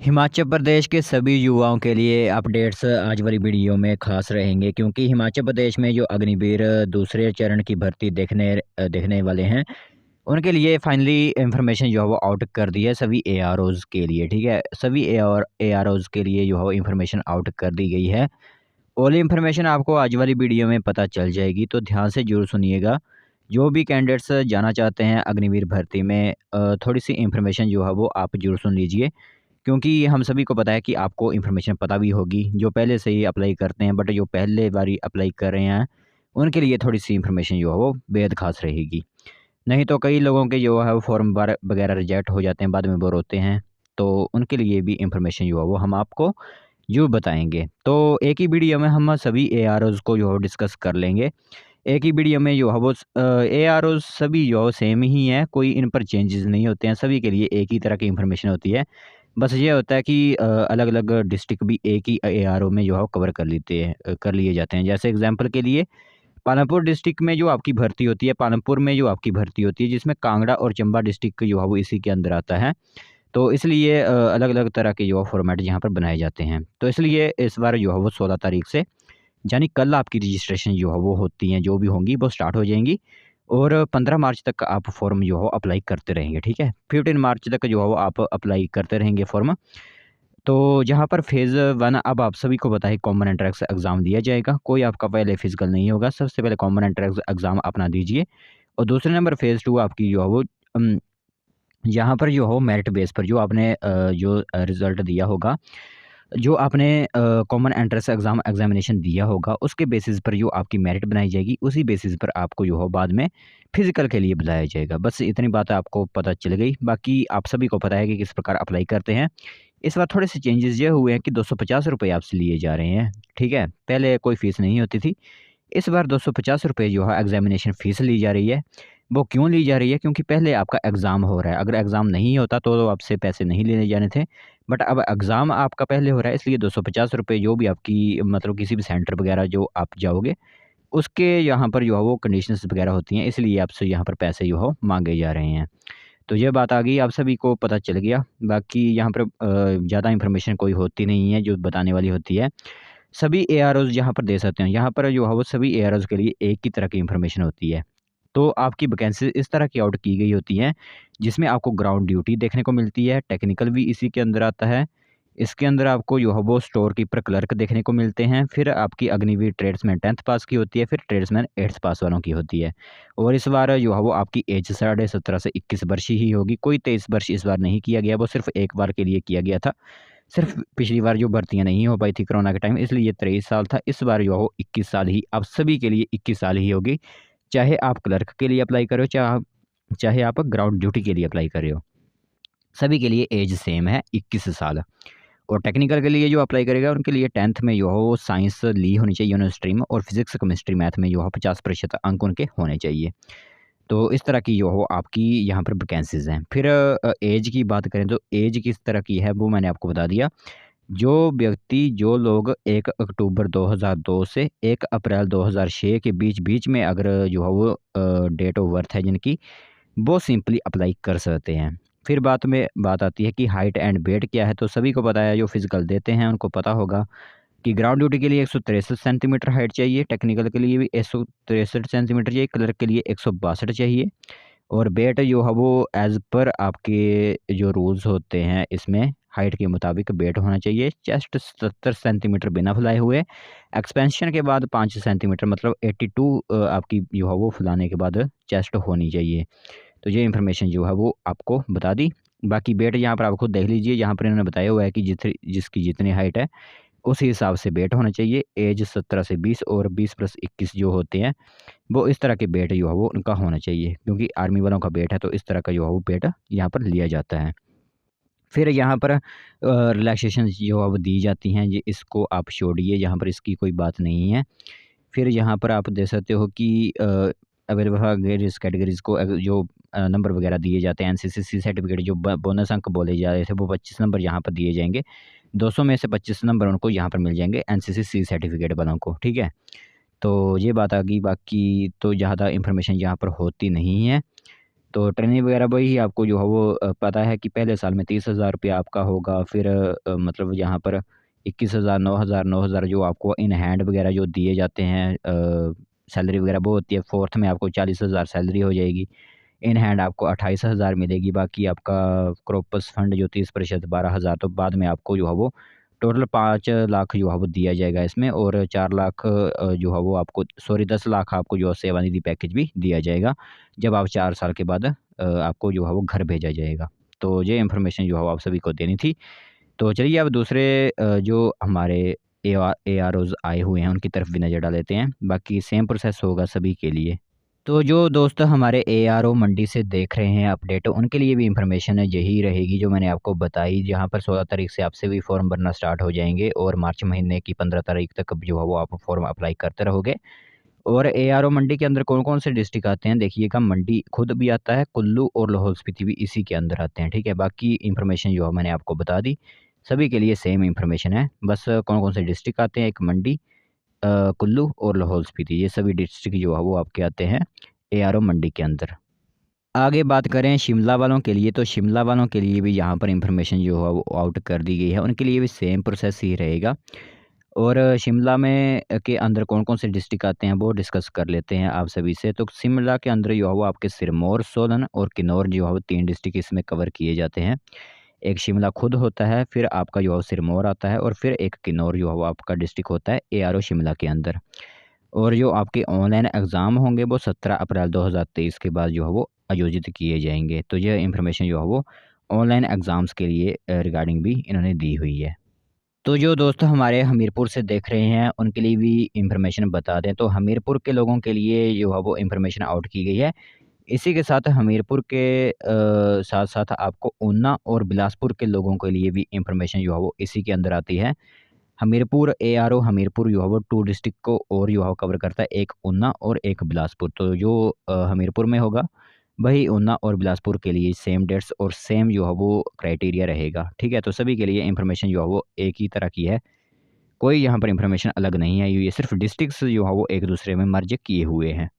हिमाचल प्रदेश के सभी युवाओं के लिए अपडेट्स आज वाली वीडियो में खास रहेंगे क्योंकि हिमाचल प्रदेश में जो अग्निवीर दूसरे चरण की भर्ती देखने वाले हैं उनके लिए फाइनली इंफॉर्मेशन जो है वो आउट कर दी है सभी एआरओज़ के लिए। ठीक है, सभी एआरओज़ के लिए जो है इंफॉर्मेशन आउट कर दी गई है। ऑल इंफॉर्मेशन आपको आज वाली वीडियो में पता चल जाएगी, तो ध्यान से जरूर सुनिएगा। जो भी कैंडिडेट्स जाना चाहते हैं अग्निवीर भर्ती में, थोड़ी सी इंफॉर्मेशन जो है वो आप जरूर सुन लीजिए क्योंकि हम सभी को पता है कि आपको इन्फॉर्मेशन पता भी होगी। जो पहले से ही अप्लाई करते हैं बट जो पहले बारी अप्लाई कर रहे हैं उनके लिए थोड़ी-सी इन्फॉर्मेशन जो है वो बेहद ख़ास रहेगी। नहीं तो कई लोगों के जो है वो फॉर्म बार वगैरह रिजेक्ट हो जाते हैं, बाद में बोर होते हैं। तो उनके लिए भी इन्फॉर्मेशन जो है वो हम आपको ज़रूर बताएँगे। तो एक ही वीडियो में हम सभी एआरओज़ को जो है डिस्कस कर लेंगे। एक ही वीडियो में जो है वो एआरओज़ सभी जो सेम ही हैं, कोई इन पर चेंजेज़ नहीं होते हैं, सभी के लिए एक ही तरह की इन्फॉर्मेशन होती है। बस ये होता है कि अलग-अलग डिस्ट्रिक्ट भी एक ही एआरओ में जो है वो कवर कर लिए जाते हैं। जैसे एग्ज़ाम्पल के लिए पालमपुर डिस्ट्रिक्ट में जो आपकी भर्ती होती है, पालमपुर में जो आपकी भर्ती होती है, जिसमें कांगड़ा और चंबा डिस्ट्रिक्ट जो है वो इसी के अंदर आता है। तो इसलिए अलग-अलग तरह के जो है फॉर्मेट यहाँ पर बनाए जाते हैं। तो इसलिए इस बार जो है वो 16 तारीख से यानी कल आपकी रजिस्ट्रेशन जो है वो होती हैं, जो भी होंगी वो स्टार्ट हो जाएँगी और 15 मार्च तक आप फॉर्म जो हो अप्लाई करते रहेंगे, ठीक है? 15 मार्च तक जो है वो आप अप्लाई करते रहेंगे फॉर्म। तो जहाँ पर फ़ेज़ 1 अब आप सभी को पता है कॉमन एंट्रेंस एग्ज़ाम दिया जाएगा, कोई आपका पहले फिज़िकल नहीं होगा, सबसे पहले कॉमन एंट्रेंस एग्ज़ाम अपना दीजिए और दूसरे नंबर फ़ेज़ 2 आपकी जो है वो उम, यहाँ पर जो हो मेरिट बेस पर जो आपने जो रिज़ल्ट दिया होगा, जो आपने कॉमन एंट्रेंस एग्ज़ामिनेशन दिया होगा, उसके बेसिस पर जो आपकी मेरिट बनाई जाएगी, उसी बेसिस पर आपको जो हो बाद में फ़िज़िकल के लिए बुलाया जाएगा। बस इतनी बात आपको पता चल गई, बाकी आप सभी को पता है कि किस प्रकार अप्लाई करते हैं। इस बार थोड़े से चेंजेज़ ये हुए हैं कि ₹250 आपसे लिए जा रहे हैं, ठीक है? पहले कोई फ़ीस नहीं होती थी। इस बार ₹250 जो है एग्ज़ामिनेशन फ़ीस ली जा रही है। वो क्यों ली जा रही है? क्योंकि पहले आपका एग्ज़ाम हो रहा है। अगर एग्ज़ाम नहीं होता तो आपसे पैसे नहीं लिए जाने थे। बट अब एग्ज़ाम आपका पहले हो रहा है, इसलिए ₹250 जो भी आपकी मतलब किसी भी सेंटर वग़ैरह जो आप जाओगे, उसके यहाँ पर जो है वो कंडीशंस वग़ैरह होती हैं, इसलिए आपसे यहाँ पर पैसे जो हो माँगे जा रहे हैं। तो ये बात आ गई, आप सभी को पता चल गया। बाकी यहाँ पर ज़्यादा इन्फॉर्मेशन कोई होती नहीं है जो बताने वाली होती है। सभी एआरओज़ यहाँ पर दे सकते हैं। यहाँ पर जो है वो सभी एआरओज़ के लिए एक ही तरह की इन्फॉर्मेशन होती है। तो आपकी वैकेंसी इस तरह की आउट की गई होती हैं, जिसमें आपको ग्राउंड ड्यूटी देखने को मिलती है, टेक्निकल भी इसी के अंदर आता है। इसके अंदर आपको जो है वो स्टोर कीपर क्लर्क देखने को मिलते हैं, फिर आपकी अग्निवीर ट्रेड्समैन 10th पास की होती है, फिर ट्रेड्समैन 8th पास वालों की होती है। और इस बार जो है वो आपकी एज साढ़े 17 से 21 वर्ष ही होगी, कोई 23 वर्ष इस बार नहीं किया गया, वो सिर्फ़ एक बार के लिए किया गया था। सिर्फ़ पिछली बार जो भर्तियाँ नहीं हो पाई थी कोरोना के टाइम, इसलिए ये 23 साल था, इस बार जो है वो 21 साल ही आप सभी के लिए 21 साल ही होगी। चाहे आप क्लर्क के लिए अप्लाई कर रहे हो, चाहे आप ग्राउंड ड्यूटी के लिए अप्लाई कर रहे हो, सभी के लिए एज सेम है 21 साल। और टेक्निकल के लिए जो अप्लाई करेगा उनके लिए 10th में जो हो वो साइंस ली होनी चाहिए उन्होंने स्ट्रीम, और फिजिक्स, केमिस्ट्री, मैथ में जो है 50% अंक उनके होने चाहिए। तो इस तरह की जो हो आपकी यहाँ पर वैकेंसीज़ हैं। फिर एज की बात करें तो एज किस तरह की है वो मैंने आपको बता दिया। जो लोग 1 अक्टूबर 2002 से 1 अप्रैल 2006 के बीच में अगर जो है वो डेट ऑफ बर्थ है जिनकी, वो सिंपली अप्लाई कर सकते हैं। फिर बात आती है कि हाइट एंड वेट क्या है, तो सभी को पता है, जो फिजिकल देते हैं उनको पता होगा कि ग्राउंड ड्यूटी के लिए 163 सेंटीमीटर हाइट चाहिए, टेक्निकल के लिए भी 163 सेंटीमीटर चाहिए, क्लर्क के लिए 162 चाहिए। और वेट जो है वो एज़ पर आपके जो रूल्स होते हैं इसमें हाइट के मुताबिक वेट होना चाहिए। चेस्ट 70 सेंटीमीटर बिना फुलाए हुए, एक्सपेंशन के बाद 5 सेंटीमीटर मतलब 82 आपकी जो है वो फुलाने के बाद चेस्ट होनी चाहिए। तो ये इन्फॉर्मेशन जो है वो आपको बता दी। बाकी वेट यहाँ पर आप खुद देख लीजिए, यहाँ पर इन्होंने बताया हुआ है कि जिसकी जितनी हाइट है उसी हिसाब से वेट होना चाहिए। एज 17 से 20 और 20 प्लस 21 जो होते हैं, वो इस तरह के वेट जो है वो उनका होना चाहिए, क्योंकि आर्मी वालों का वेट है तो इस तरह का जो है वो वेट यहाँ पर लिया जाता है। फिर यहाँ पर रिलैक्सेशन जो है वो दी जाती हैं, ये इसको आप छोड़िए, यहाँ पर इसकी कोई बात नहीं है। फिर यहाँ पर आप देख सकते हो कि अवेलेबल कैटेगरीज़ को जो नंबर वगैरह दिए जाते हैं, एनसीसी सर्टिफिकेट जो बोनस अंक बोले जा रहे थे वो 25 नंबर यहाँ पर दिए जाएंगे। 200 में से 25 नंबर उनको यहाँ पर मिल जाएंगे एनसीसी सर्टिफिकेट वालों को, ठीक है? तो ये बात आ गई, बाकी तो ज़्यादा इन्फॉर्मेशन यहाँ पर होती नहीं है। तो ट्रेनिंग वगैरह वही आपको जो है वो पता है कि पहले साल में 30,000 रुपया आपका होगा, फिर मतलब यहाँ पर 21,000, 9,000 जो आपको इन हैंड वगैरह जो दिए जाते हैं, सैलरी वगैरह वो होती है। 4th में आपको 40,000 सैलरी हो जाएगी। इन हैंड आपको 28,000 मिलेगी। बाकी आपका कॉर्पस फंड जो 30% 12,000, तो बाद में आपको जो है वो टोटल 5 लाख जो है वो दिया जाएगा इसमें, और 4 लाख जो है वो आपको, सॉरी 10 लाख आपको जो है सेवानिधि पैकेज भी दिया जाएगा, जब आप 4 साल के बाद आपको जो है वो घर भेजा जाएगा। तो ये इन्फॉर्मेशन जो है वो आप सभी को देनी थी। तो चलिए अब दूसरे जो हमारे एआरओज़ आए हुए हैं उनकी तरफ भी नज़र डाल लेते हैं। बाकी सेम प्रोसेस होगा सभी के लिए। तो जो दोस्त हमारे एआरओ मंडी से देख रहे हैं अपडेट, उनके लिए भी इंफॉर्मेशन है यही रहेगी जो मैंने आपको बताई, जहां पर 16 तारीख से आपसे भी फॉर्म भरना स्टार्ट हो जाएंगे, और मार्च महीने की 15 तारीख तक जो है वो आप फॉर्म अप्लाई करते रहोगे। और एआरओ मंडी के अंदर कौन कौन से डिस्ट्रिक्ट आते हैं देखिएगा, मंडी खुद भी आता है, कुल्लू और लाहौल स्पीति भी इसी के अंदर आते हैं, ठीक है। बाकी इंफॉर्मेशन जो है मैंने आपको बता दी, सभी के लिए सेम इंफॉर्मेशन है। बस कौन कौन से डिस्ट्रिक्ट आते हैं, एक मंडी, कुल्लू और लाहौल स्पीति, ये सभी डिस्ट्रिक्ट जो है वो आपके आते हैं एआरओ मंडी के अंदर। आगे बात करें शिमला वालों के लिए, तो शिमला वालों के लिए भी यहाँ पर इंफॉर्मेशन जो है वो आउट कर दी गई है, उनके लिए भी सेम प्रोसेस ही रहेगा। और शिमला में के अंदर कौन कौन से डिस्ट्रिक्ट आते हैं वो डिस्कस कर लेते हैं आप सभी से। तो शिमला के अंदर जो है वो आपके सिरमौर, सोलन और किन्नौर जो है वो 3 डिस्ट्रिक्ट इसमें कवर किए जाते हैं। एक शिमला खुद होता है, फिर आपका जो है सिरमौर आता है, और फिर एक किन्नौर जो है वो आपका डिस्ट्रिक्ट होता है एआरओ शिमला के अंदर। और जो आपके ऑनलाइन एग्ज़ाम होंगे वो 17 अप्रैल 2023 के बाद जो है वो आयोजित किए जाएंगे। तो यह इन्फॉर्मेशन जो है वो ऑनलाइन एग्ज़ाम्स के लिए रिगार्डिंग भी इन्होंने दी हुई है। तो जो दोस्त हमारे हमीरपुर से देख रहे हैं उनके लिए भी इंफॉर्मेशन बता दें, तो हमीरपुर के लोगों के लिए जो है वो इंफॉर्मेशन आउट की गई है। इसी के साथ हमीरपुर के साथ साथ आपको ऊना और बिलासपुर के लोगों के लिए भी इंफॉर्मेशन जो है वो इसी के अंदर आती है। हमीरपुर एआरओ हमीरपुर जो है वो 2 डिस्ट्रिक्ट को और जो है कवर करता है, एक ऊना और एक बिलासपुर। तो जो हमीरपुर में होगा वही ऊना और बिलासपुर के लिए सेम डेट्स और सेम जो है वो क्राइटेरिया रहेगा, ठीक है। तो सभी के लिए इंफॉर्मेशन जो है वो एक ही तरह की है, कोई यहाँ पर इंफॉर्मेशन अलग नहीं है। ये सिर्फ डिस्ट्रिक्ट्स जो है वो एक दूसरे में मर्ज किए हुए हैं।